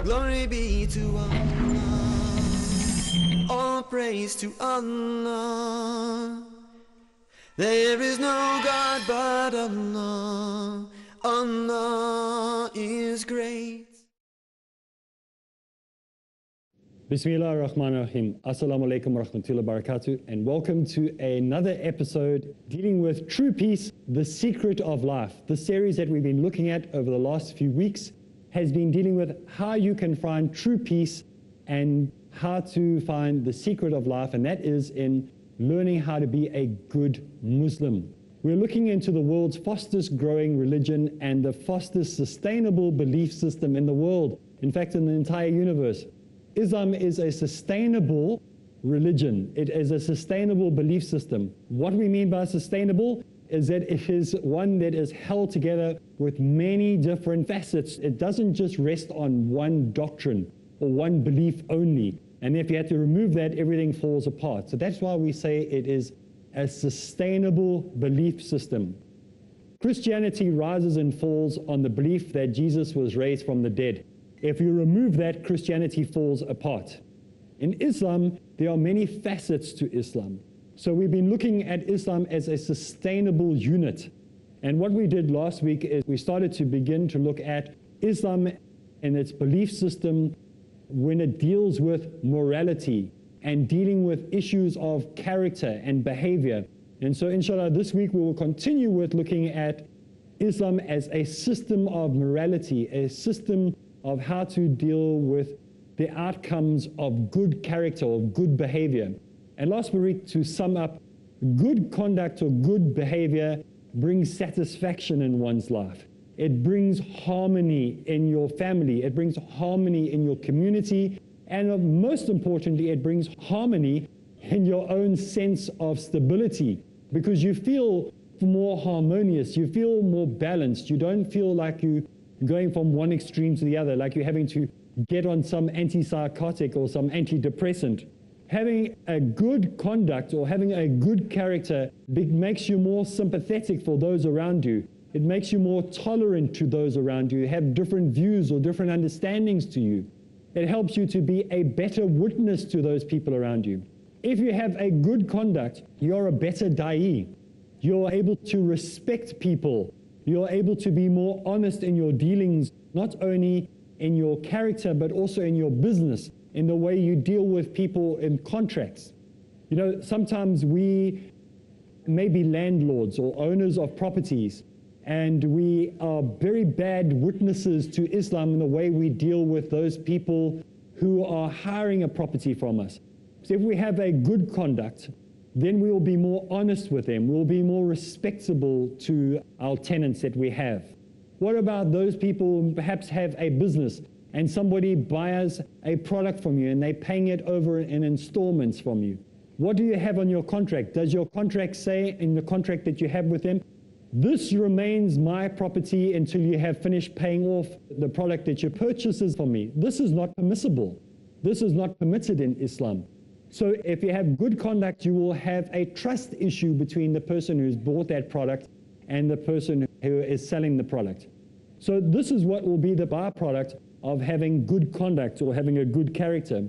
Glory be to Allah, all praise to Allah. There is no God but Allah, Allah is great. Bismillah ar-Rahman ar-Rahim. Assalamu alaikum wa rahmatullahi wa barakatuh, and welcome to another episode dealing with true peace, the secret of life. The series that we've been looking at over the last few weeks has been dealing with how you can find true peace and how to find the secret of life, and that is in learning how to be a good Muslim. We're looking into the world's fastest growing religion and the fastest sustainable belief system in the world, in fact in the entire universe. Islam is a sustainable religion. It is a sustainable belief system. What we mean by sustainable is that it is one that is held together with many different facets. It doesn't just rest on one doctrine or one belief only. And if you have to remove that, everything falls apart. So that's why we say it is a sustainable belief system. Christianity rises and falls on the belief that Jesus was raised from the dead. If you remove that, Christianity falls apart. In Islam, there are many facets to Islam. So we've been looking at Islam as a sustainable unit. And what we did last week is we started to begin to look at Islam and its belief system when it deals with morality and dealing with issues of character and behavior. And so inshallah, this week we will continue with looking at Islam as a system of morality, a system of how to deal with the outcomes of good character or good behavior. And last week, to sum up, good conduct or good behavior brings satisfaction in one's life. It brings harmony in your family. It brings harmony in your community. And most importantly, it brings harmony in your own sense of stability, because you feel more harmonious. You feel more balanced. You don't feel like you're going from one extreme to the other, like you're having to get on some antipsychotic or some antidepressant. Having a good conduct or having a good character makes you more sympathetic for those around you. It makes you more tolerant to those around you, have different views or different understandings to you. It helps you to be a better witness to those people around you. If you have a good conduct, you're a better da'i. You're able to respect people. You're able to be more honest in your dealings, not only in your character, but also in your business, in the way you deal with people in contracts. You know, sometimes we may be landlords or owners of properties, and we are very bad witnesses to Islam in the way we deal with those people who are hiring a property from us. So if we have a good conduct, then we will be more honest with them. We'll be more respectable to our tenants that we have. What about those people who perhaps have a business and somebody buys a product from you and they're paying it over in installments from you? What do you have on your contract? Does your contract say in the contract that you have with them, this remains my property until you have finished paying off the product that you purchases from me? This is not permissible. This is not permitted in Islam. So if you have good conduct, you will have a trust issue between the person who's bought that product and the person who is selling the product. So this is what will be the byproduct of having good conduct or having a good character.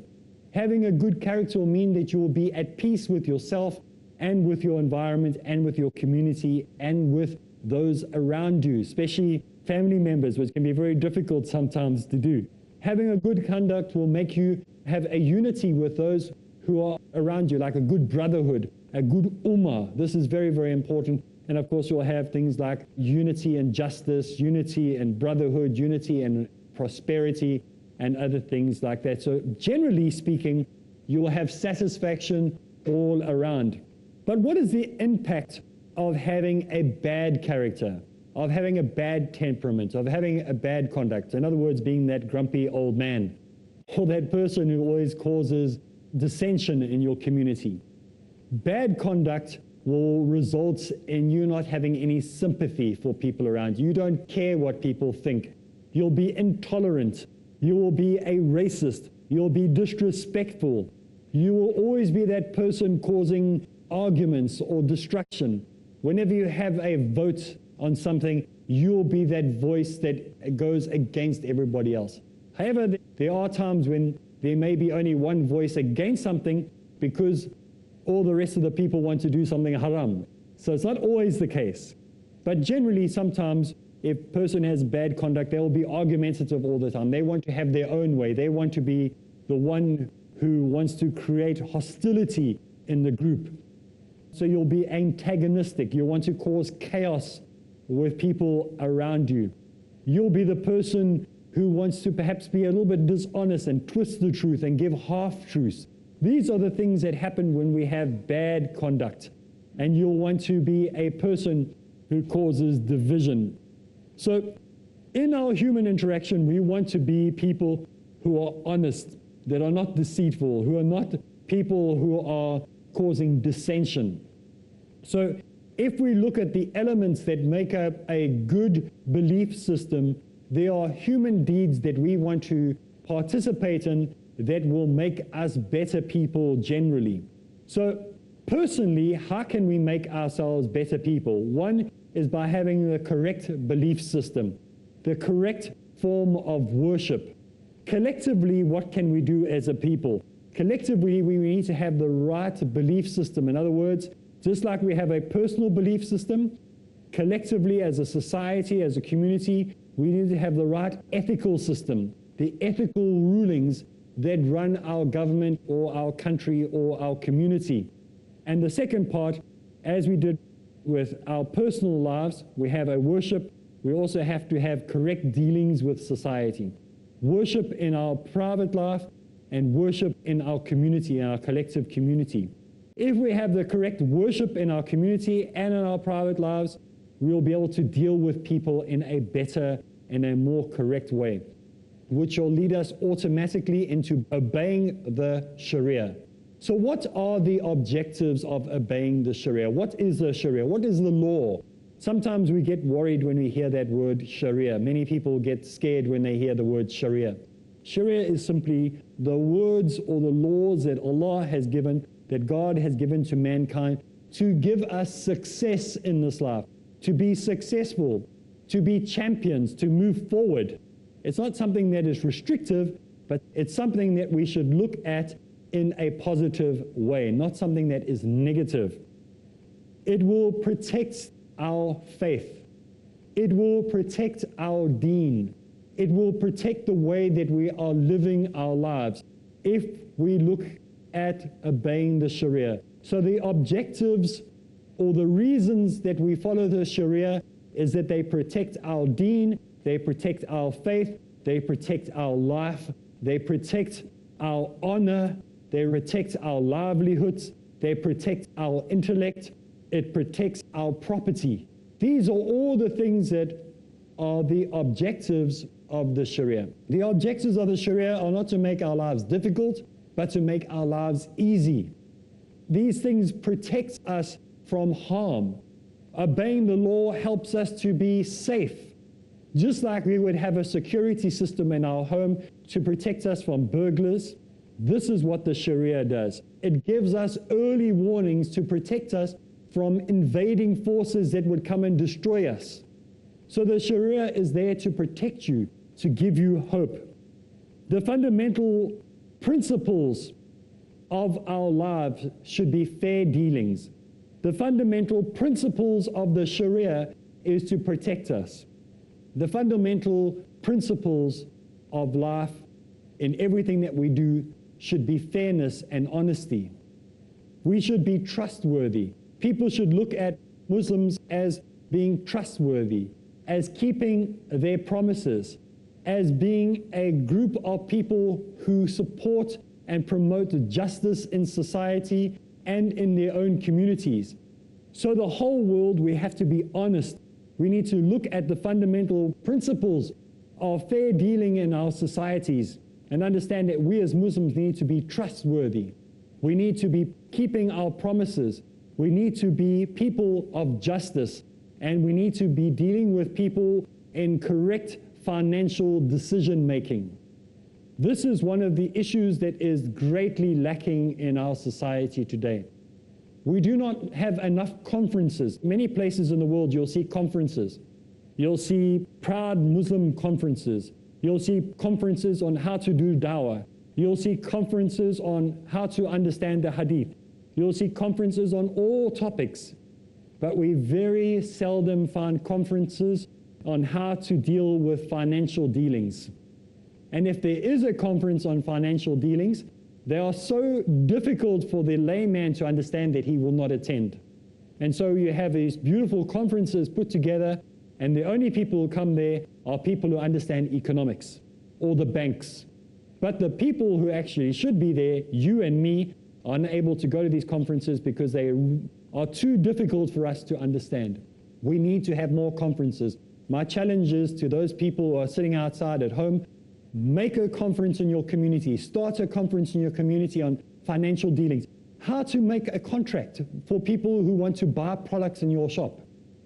Having a good character will mean that you will be at peace with yourself and with your environment and with your community and with those around you, especially family members, which can be very difficult sometimes to do. Having a good conduct will make you have a unity with those who are around you, like a good brotherhood, a good ummah. This is very, very important. And of course, you'll have things like unity and justice, unity and brotherhood, unity and prosperity, and other things like that. So generally speaking, you will have satisfaction all around. But what is the impact of having a bad character, of having a bad temperament, of having a bad conduct? In other words, being that grumpy old man, or that person who always causes dissension in your community. Bad conduct will result in you not having any sympathy for people around you. You don't care what people think. You'll be intolerant. You will be a racist. You'll be disrespectful. You will always be that person causing arguments or destruction. Whenever you have a vote on something, you'll be that voice that goes against everybody else. However, there are times when there may be only one voice against something because all the rest of the people want to do something haram. So it's not always the case. But generally, sometimes if a person has bad conduct, they will be argumentative all the time. They want to have their own way. They want to be the one who wants to create hostility in the group. So you'll be antagonistic. You want to cause chaos with people around you. You'll be the person who wants to perhaps be a little bit dishonest and twist the truth and give half-truths. These are the things that happen when we have bad conduct. And you'll want to be a person who causes division. So in our human interaction, we want to be people who are honest, that are not deceitful, who are not people who are causing dissension. So if we look at the elements that make up a good belief system, there are human deeds that we want to participate in that will make us better people generally. So personally, how can we make ourselves better people? One is by having the correct belief system, the correct form of worship. Collectively, what can we do as a people? Collectively, we need to have the right belief system. In other words, just like we have a personal belief system, collectively as a society, as a community, we need to have the right ethical system, the ethical rulings that run our government or our country or our community. And the second part, as we did with our personal lives, we have a worship. We also have to have correct dealings with society. Worship in our private life and worship in our community, in our collective community. If we have the correct worship in our community and in our private lives, we'll be able to deal with people in a better and a more correct way, which will lead us automatically into obeying the Sharia. So what are the objectives of obeying the Sharia? What is the Sharia? What is the law? Sometimes we get worried when we hear that word Sharia. Many people get scared when they hear the word Sharia. Sharia is simply the words or the laws that Allah has given, that God has given to mankind to give us success in this life, to be successful, to be champions, to move forward. It's not something that is restrictive, but it's something that we should look at in a positive way, not something that is negative. It will protect our faith. It will protect our deen. It will protect the way that we are living our lives if we look at obeying the Sharia. So the objectives or the reasons that we follow the Sharia is that they protect our deen, they protect our faith, they protect our life, they protect our honor, they protect our livelihoods, they protect our intellect, it protects our property. These are all the things that are the objectives of the Sharia. The objectives of the Sharia are not to make our lives difficult, but to make our lives easy. These things protect us from harm. Obeying the law helps us to be safe. Just like we would have a security system in our home to protect us from burglars, this is what the Sharia does. It gives us early warnings to protect us from invading forces that would come and destroy us. So the Sharia is there to protect you, to give you hope. The fundamental principles of our lives should be fair dealings. The fundamental principles of the Sharia is to protect us. The fundamental principles of life in everything that we do should be fairness and honesty. We should be trustworthy. People should look at Muslims as being trustworthy, as keeping their promises, as being a group of people who support and promote justice in society and in their own communities. So the whole world, we have to be honest. We need to look at the fundamental principles of fair dealing in our societies and understand that we as Muslims need to be trustworthy. We need to be keeping our promises. We need to be people of justice, and we need to be dealing with people in correct financial decision making. This is one of the issues that is greatly lacking in our society today. We do not have enough conferences. Many places in the world you'll see conferences. You'll see proud Muslim conferences. You'll see conferences on how to do dawah. You'll see conferences on how to understand the hadith. You'll see conferences on all topics. But we very seldom find conferences on how to deal with financial dealings. And if there is a conference on financial dealings, they are so difficult for the layman to understand that he will not attend. And so you have these beautiful conferences put together, and the only people who come there are people who understand economics or the banks. But the people who actually should be there, you and me, are unable to go to these conferences because they are too difficult for us to understand. We need to have more conferences. My challenge is to those people who are sitting outside at home, make a conference in your community, start a conference in your community on financial dealings, how to make a contract for people who want to buy products in your shop.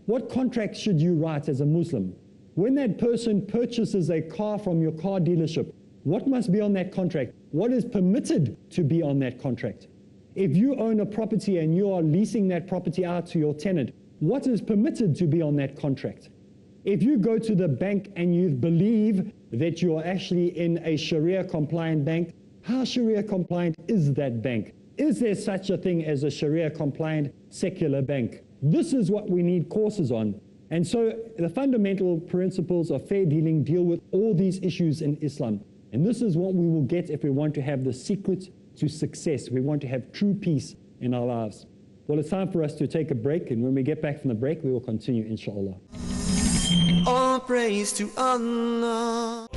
What contract should you write as a Muslim? When that person purchases a car from your car dealership, what must be on that contract? What is permitted to be on that contract? If you own a property and you are leasing that property out to your tenant, what is permitted to be on that contract? If you go to the bank and you believe that you are actually in a Sharia compliant bank, how Sharia compliant is that bank? Is there such a thing as a Sharia compliant secular bank? This is what we need courses on. And so the fundamental principles of fair dealing deal with all these issues in Islam. And this is what we will get if we want to have the secret to success. We want to have true peace in our lives. Well, it's time for us to take a break, and when we get back from the break, we will continue, inshallah. All praise to Allah.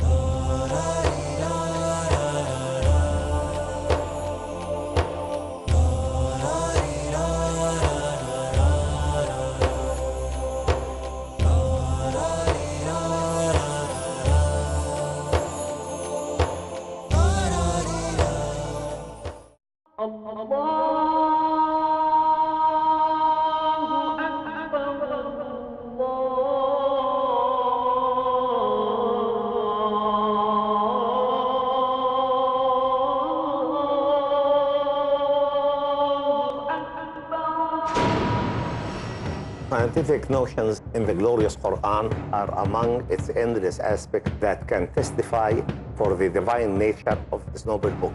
Scientific notions in the glorious Quran are among its endless aspects that can testify for the divine nature of this noble book.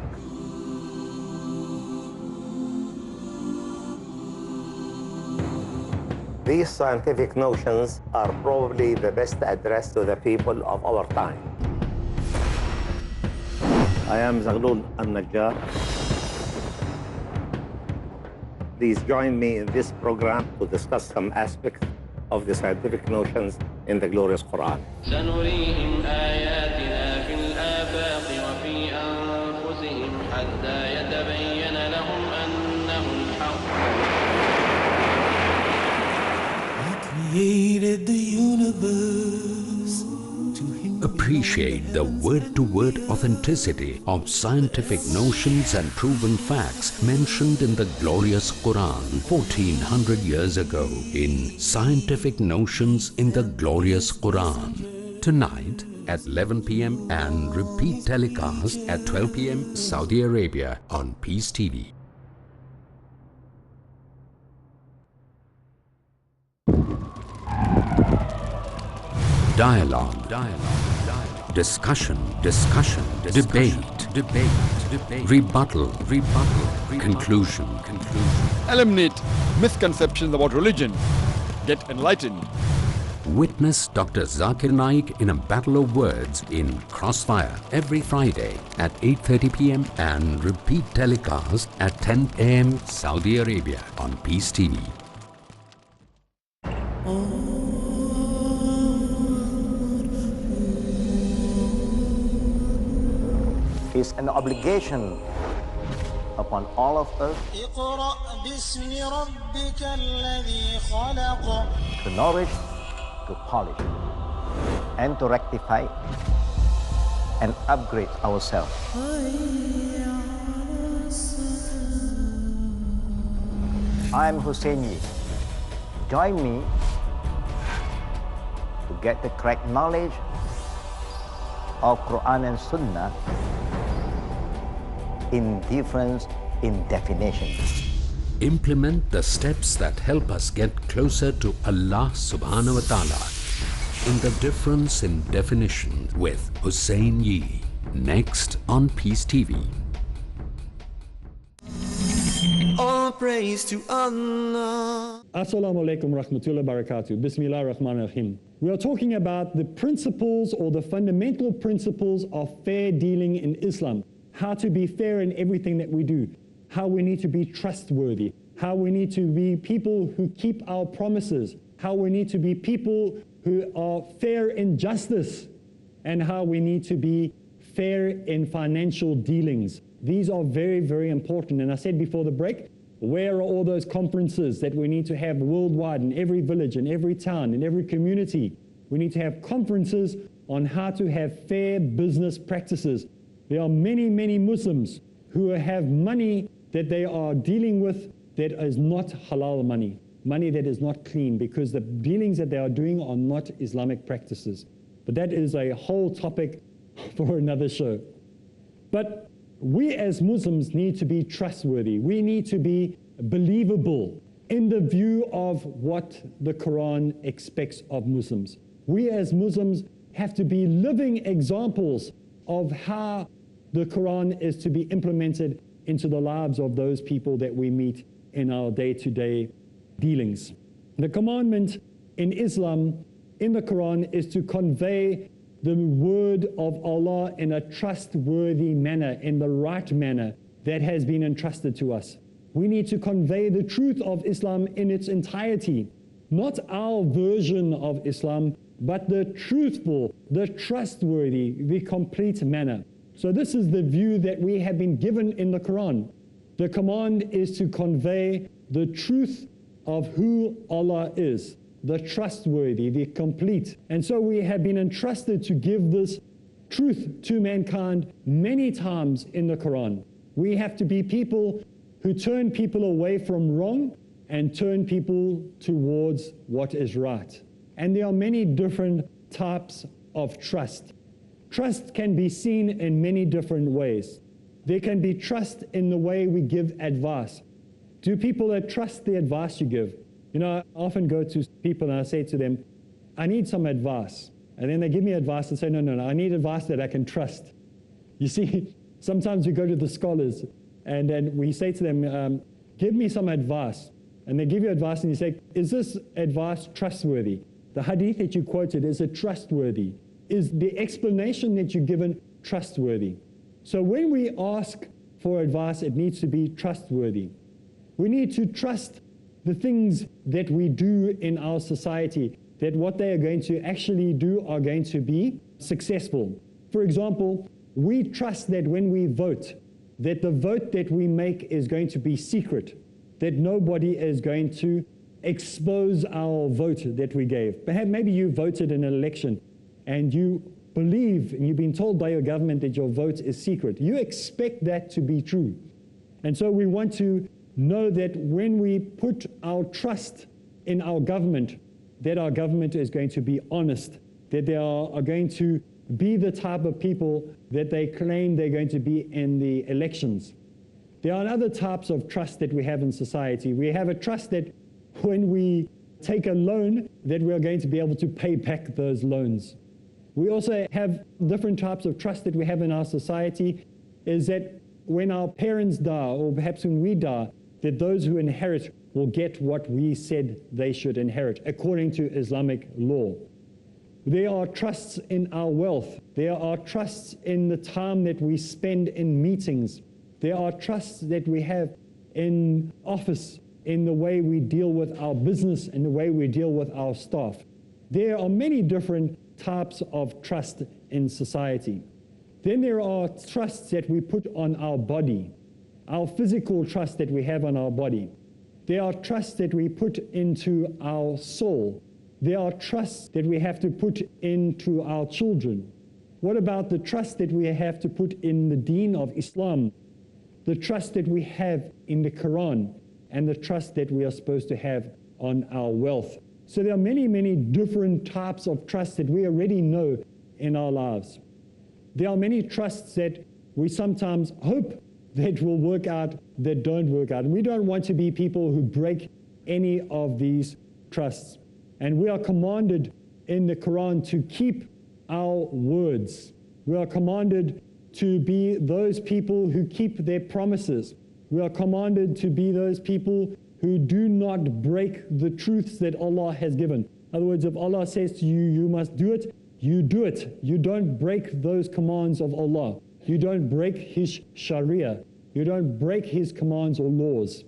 These scientific notions are probably the best addressed to the people of our time. I am Zaghlul al-Najjar. Please join me in this program to discuss some aspects of the scientific notions in the glorious Quran. سنريهم آياتنا في الآفاق وفي أنفسهم حتى يتبين لهم أنه الحق. He created the universe to him. Appreciate the word-to-word authenticity of scientific notions and proven facts mentioned in the glorious Quran 1400 years ago in Scientific Notions in the Glorious Quran. Tonight at 11 p.m. and repeat telecast at 12 p.m. Saudi Arabia on Peace TV. Dialogue. Discussion. Debate. Rebuttal. Conclusion. Eliminate misconceptions about religion. Get enlightened. Witness Dr. Zakir Naik in a battle of words in Crossfire every Friday at 8:30 p.m. and repeat telecast at 10 a.m. Saudi Arabia on Peace TV. It's an obligation upon all of us to nourish, to polish, and to rectify and upgrade ourselves. I am Hussein Yi. Join me to get the correct knowledge of Quran and Sunnah in difference in definitions. Implement the steps that help us get closer to Allah subhanahu wa ta'ala. in the difference in definition with Hussein Yee. Next on Peace TV. All praise to Allah. Assalamu alaikum rahmatullahi barakatuh. Bismillah ar-Rahman ar-Rahim. We are talking about the principles or the fundamental principles of fair dealing in Islam. How to be fair in everything that we do. How we need to be trustworthy. How we need to be people who keep our promises. How we need to be people who are fair in justice. And how we need to be fair in financial dealings. These are very, very important. And I said before the break, where are all those conferences that we need to have worldwide in every village, in every town, in every community? We need to have conferences on how to have fair business practices. There are many, many Muslims who have money that they are dealing with that is not halal money, money that is not clean, because the dealings that they are doing are not Islamic practices. But that is a whole topic for another show. But we as Muslims need to be trustworthy. We need to be believable in the view of what the Quran expects of Muslims. We as Muslims have to be living examples of how the Quran is to be implemented into the lives of those people that we meet in our day-to-day dealings. The commandment in Islam, in the Quran, is to convey the word of Allah in a trustworthy manner, in the right manner that has been entrusted to us. We need to convey the truth of Islam in its entirety, not our version of Islam, but the truthful, the trustworthy, the complete manner. So this is the view that we have been given in the Quran. The command is to convey the truth of who Allah is, the trustworthy, the complete. And so we have been entrusted to give this truth to mankind many times in the Quran. We have to be people who turn people away from wrong and turn people towards what is right. And there are many different types of trust. Trust can be seen in many different ways. There can be trust in the way we give advice. Do people that trust the advice you give? You know, I often go to people and I say to them, I need some advice. And then they give me advice and say, no, I need advice that I can trust. You see, sometimes we go to the scholars and then we say to them, give me some advice. And they give you advice and you say, is this advice trustworthy? The hadith that you quoted, is it trustworthy? Is the explanation that you've given trustworthy? So when we ask for advice, it needs to be trustworthy. We need to trust the things that we do in our society, that what they are going to actually do are going to be successful. For example, we trust that when we vote, that the vote that we make is going to be secret, that nobody is going to expose our vote that we gave. Perhaps maybe you voted in an election and you believe and you've been told by your government that your vote is secret. You expect that to be true. And so we want to know that when we put our trust in our government, that our government is going to be honest, that they are going to be the type of people that they claim they're going to be in the elections. There are other types of trust that we have in society. We have a trust that when we take a loan, that we are going to be able to pay back those loans. We also have different types of trust that we have in our society, is that when our parents die, or perhaps when we die, that those who inherit will get what we said they should inherit, according to Islamic law. There are trusts in our wealth. There are trusts in the time that we spend in meetings. There are trusts that we have in office, in the way we deal with our business and the way we deal with our staff. There are many different types of trust in society. Then there are trusts that we put on our body, our physical trust that we have on our body. There are trusts that we put into our soul. There are trusts that we have to put into our children. What about the trust that we have to put in the deen of Islam, the trust that we have in the Quran, and the trust that we are supposed to have on our wealth? So there are many, many different types of trust that we already know in our lives. There are many trusts that we sometimes hope that will work out, that don't work out. And we don't want to be people who break any of these trusts. And we are commanded in the Quran to keep our words. We are commanded to be those people who keep their promises. We are commanded to be those people who do not break the truths that Allah has given. In other words, if Allah says to you, you must do it, you do it. You don't break those commands of Allah. You don't break His Sharia. You don't break His commands or laws.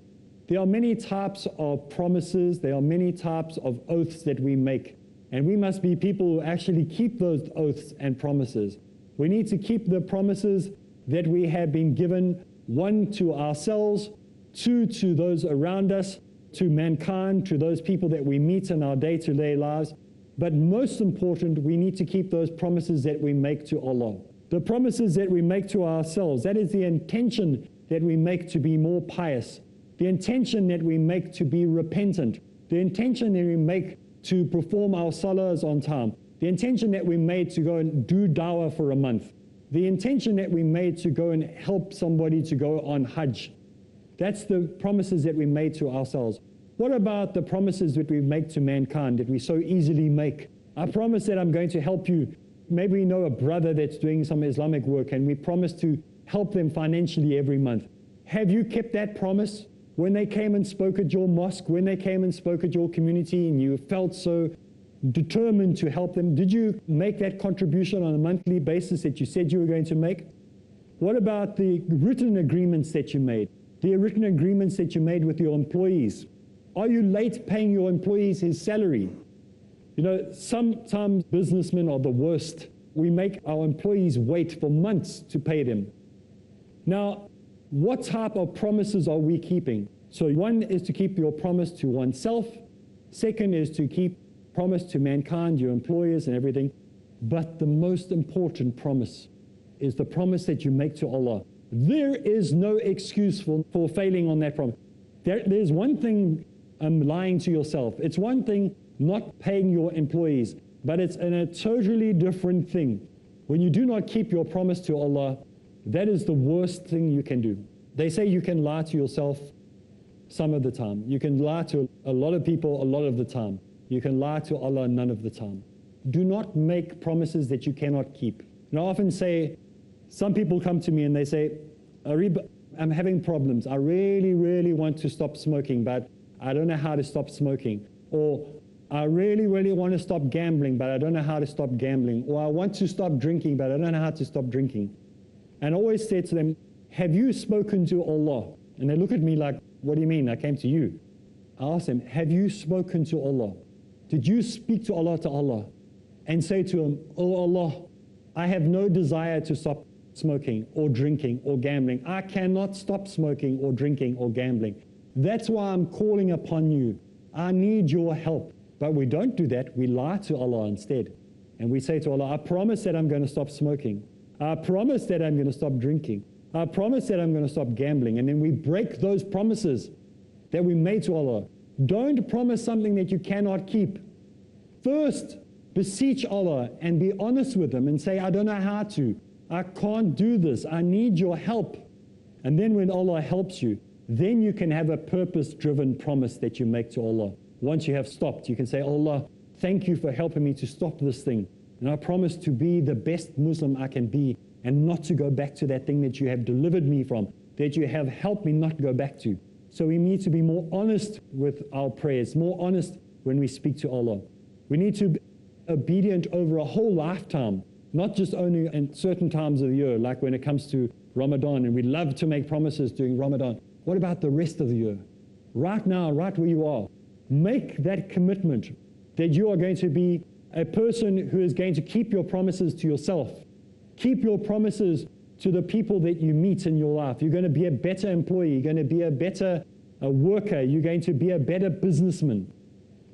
There are many types of promises. There are many types of oaths that we make. And we must be people who actually keep those oaths and promises. We need to keep the promises that we have been given, one, to ourselves, two, to those around us, to mankind, to those people that we meet in our day-to-day lives. But most important, we need to keep those promises that we make to Allah. The promises that we make to ourselves, that is the intention that we make to be more pious, the intention that we make to be repentant, the intention that we make to perform our salahs on time, the intention that we made to go and do dawah for a month, the intention that we made to go and help somebody to go on Hajj. That's the promises that we made to ourselves. What about the promises that we make to mankind that we so easily make? I promise that I'm going to help you. Maybe we know a brother that's doing some Islamic work and we promise to help them financially every month. Have you kept that promise? When they came and spoke at your mosque, when they came and spoke at your community and you felt so determined to help them, did you make that contribution on a monthly basis that you said you were going to make? What about the written agreements that you made? The written agreements that you made with your employees? Are you late paying your employees his salary? You know, sometimes businessmen are the worst. We make our employees wait for months to pay them. Now, what type of promises are we keeping? So one is to keep your promise to oneself. Second is to keep promise to mankind, your employers and everything. But the most important promise is the promise that you make to Allah. There is no excuse for failing on that promise. There's one thing lying to yourself. It's one thing not paying your employees, but it's a totally different thing. When you do not keep your promise to Allah, that is the worst thing you can do. They say you can lie to yourself some of the time. You can lie to a lot of people a lot of the time. You can lie to Allah none of the time. Do not make promises that you cannot keep. And I often say, some people come to me and they say, Areeb, I'm having problems. I really, really want to stop smoking, but I don't know how to stop smoking. Or I really, really want to stop gambling, but I don't know how to stop gambling. Or I want to stop drinking, but I don't know how to stop drinking. And I always say to them, have you spoken to Allah? And they look at me like, what do you mean? I came to you. I ask them, have you spoken to Allah? Did you speak to Allah and say to Him, oh Allah, I have no desire to stop smoking or drinking or gambling. I cannot stop smoking or drinking or gambling. That's why I'm calling upon you. I need your help. But we don't do that. We lie to Allah instead. And we say to Allah, I promise that I'm going to stop smoking. I promise that I'm going to stop drinking. I promise that I'm going to stop gambling. And then we break those promises that we made to Allah. Don't promise something that you cannot keep. First, beseech Allah and be honest with Him and say, I don't know how to. I can't do this. I need your help. And then when Allah helps you, then you can have a purpose-driven promise that you make to Allah. Once you have stopped, you can say, Allah, thank you for helping me to stop this thing. And I promise to be the best Muslim I can be and not to go back to that thing that you have delivered me from, that you have helped me not go back to. So we need to be more honest with our prayers, more honest when we speak to Allah. We need to be obedient over a whole lifetime, not just only in certain times of the year, like when it comes to Ramadan, and we love to make promises during Ramadan. What about the rest of the year? Right now, right where you are, make that commitment that you are going to be a person who is going to keep your promises to yourself. Keep your promises to the people that you meet in your life. You're going to be a better employee. You're going to be a better worker. You're going to be a better businessman.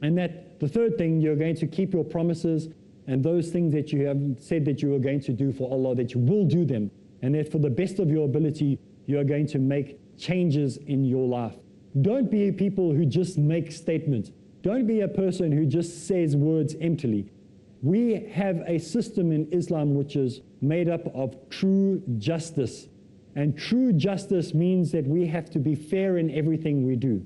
And that the third thing, you're going to keep your promises and those things that you have said that you are going to do for Allah, that you will do them. And that for the best of your ability, you are going to make changes in your life. Don't be people who just make statements. Don't be a person who just says words emptily. We have a system in Islam which is made up of true justice. And true justice means that we have to be fair in everything we do.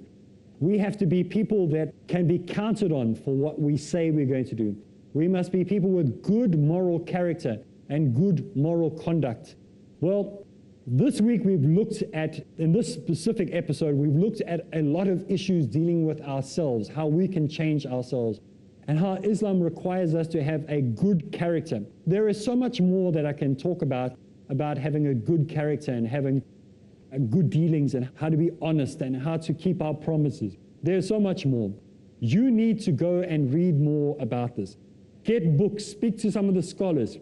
We have to be people that can be counted on for what we say we're going to do. We must be people with good moral character and good moral conduct. Well, this week we've looked at, in this specific episode, we've looked at a lot of issues dealing with ourselves, how we can change ourselves, and how Islam requires us to have a good character. There is so much more that I can talk about having a good character and having good dealings and how to be honest and how to keep our promises. There's so much more. You need to go and read more about this. Get books, speak to some of the scholars,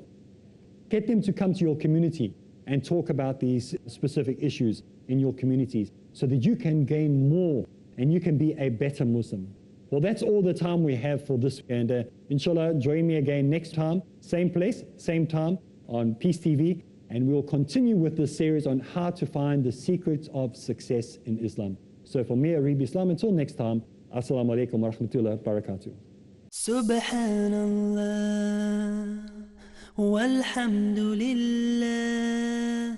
get them to come to your community and talk about these specific issues in your communities so that you can gain more and you can be a better Muslim. Well, that's all the time we have for this, and inshallah, join me again next time, same place, same time on Peace TV, and we'll continue with this series on how to find the secrets of success in Islam. So for me, Areeb Islam, until next time, Assalamu alaikum wa rahmatullahi wa barakatuh. Subhanallah walhamdulillah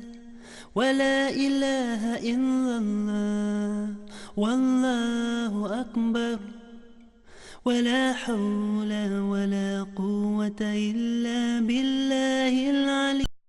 wa la ilaha illallah wallahu akbar wa la hawla wa la quwwata illa billahil ali